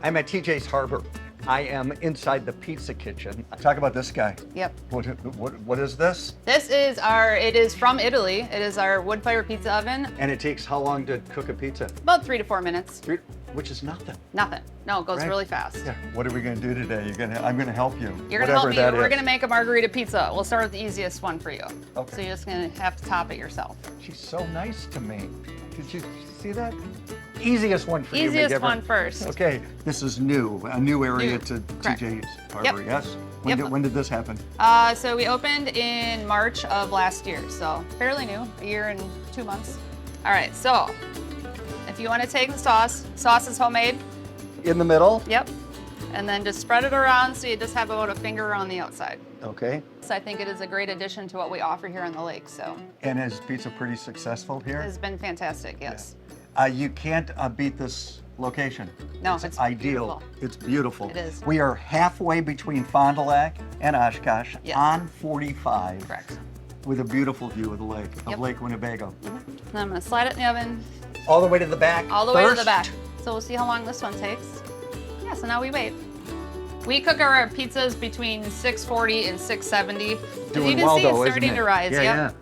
I'm at TJ's Harbor. I am inside the pizza kitchen. Talk about this guy. Yep. What is this? It is from Italy. It is our wood fire pizza oven. And it takes how long to cook a pizza? About 3 to 4 minutes. Which is nothing. Nothing. No, it goes Right. really fast. Yeah. What are we gonna do today? I'm gonna help you. You're gonna help me. Whatever that We're is. gonna make a margarita pizza. We'll start with the easiest one for you. Okay. So you're just gonna have to top it yourself. She's so nice to me. Did you see that? Easiest one for you, Easiest McGivern. one first. Okay, this is new, a new area New. to Correct. TJ's Harbor, Yep. yes? Yep. When did this happen? So we opened in March of last year, so fairly new, a year and 2 months. All right, so if you want to take the sauce is homemade. In the middle? Yep. And then just spread it around so you just have about a finger on the outside. Okay. So I think it is a great addition to what we offer here on the lake. So And is pizza pretty successful it here? has been fantastic, yes. You can't beat this location. No, it's it's ideal. beautiful. It's beautiful. It is. We are halfway between Fond du Lac and Oshkosh Yes. on 45 Correct. with a beautiful view of the lake, of Yep. Lake Winnebago. And I'm gonna slide it in the oven All the way to the back. all the way to the first. back. So we'll see how long this one takes. Yeah, so now we wait. We cook our pizzas between 640 and 670. As Doing you can well see, though, it's isn't starting it? to rise. Yeah, Yep.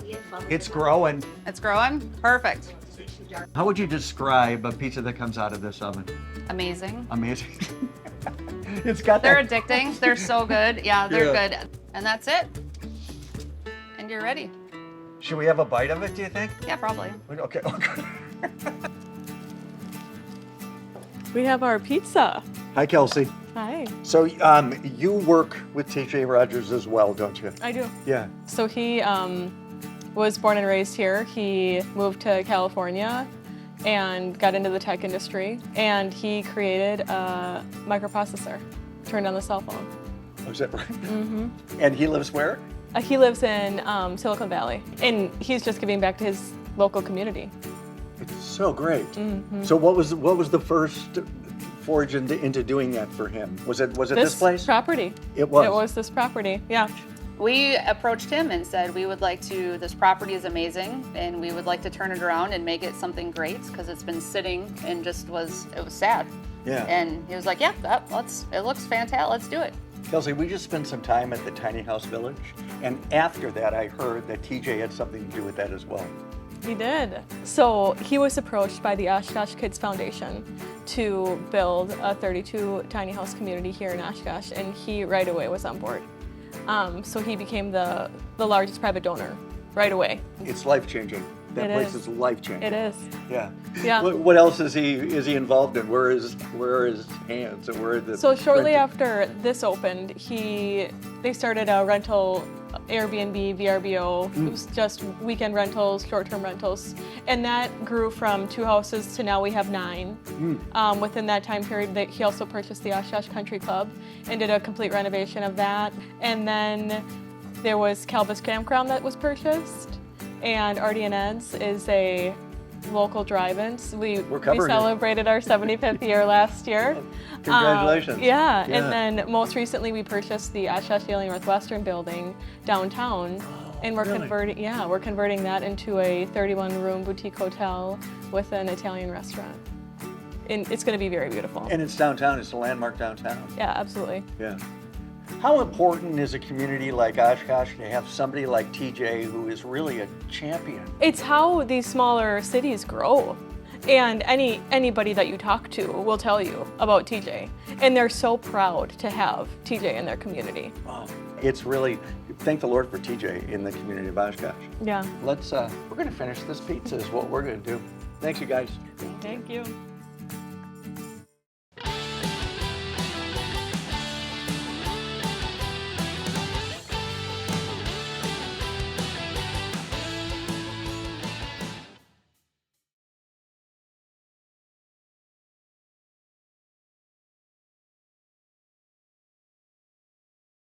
yeah. It's growing. It's growing. Perfect. How would you describe a pizza that comes out of this oven? Amazing. Amazing. It's got They're that. addicting. They're so good. Yeah, they're Yeah. good. And that's it. And you're ready. Should we have a bite of it, do you think? Yeah, probably. Okay. We have our pizza. Hi, Kelsey. Hi. So you work with TJ Rogers as well, don't you? I do. Yeah. So he was born and raised here. He moved to California and got into the tech industry. And he created a microprocessor, turned on the cell phone. Oh, is that right? Mm-hmm. And he lives where? He lives in Silicon Valley, and he's just giving back to his local community. It's so great. Mm-hmm. So what was the first forge into doing that for him? Was it this place? Property. It was. It was this property. Yeah. We approached him and said, this property is amazing and we would like to turn it around and make it something great because it's been sitting and it was sad. Yeah. And he was like, yeah, it looks fantastic, let's do it. Kelsey, we just spent some time at the Tiny House Village, and after that I heard that TJ had something to do with that as well. He did. So he was approached by the Oshkosh Kids Foundation to build a 32 tiny house community here in Oshkosh, and he right away was on board. So he became the largest private donor right away. It's life-changing. That It place is. is life-changing. It is. Yeah. Yeah. What else is he involved in? Where are his hands and where are the? So shortly after this opened, they started a rental Airbnb, VRBO. It was just weekend rentals, short-term rentals, and that grew from 2 houses to now we have 9. Within that time period, he also purchased the Oshkosh Country Club and did a complete renovation of that. And then there was Calvis Campground that was purchased, and Artie and Ed's is a local drive-in. So we celebrated our 75th year last year. Congratulations. Yeah, and then most recently we purchased the Oshkosh Daily Northwestern building downtown, and we're converting that into a 31-room boutique hotel with an Italian restaurant. And it's going to be very beautiful. And it's downtown. It's a landmark downtown. Yeah, absolutely. Yeah. How important is a community like Oshkosh to have somebody like TJ who is really a champion? It's how these smaller cities grow. And anybody that you talk to will tell you about TJ. And they're so proud to have TJ in their community. Wow. It's really, thank the Lord for TJ in the community of Oshkosh. Yeah. We're going to finish this pizza is what we're going to do. Thanks, you guys. Thank you.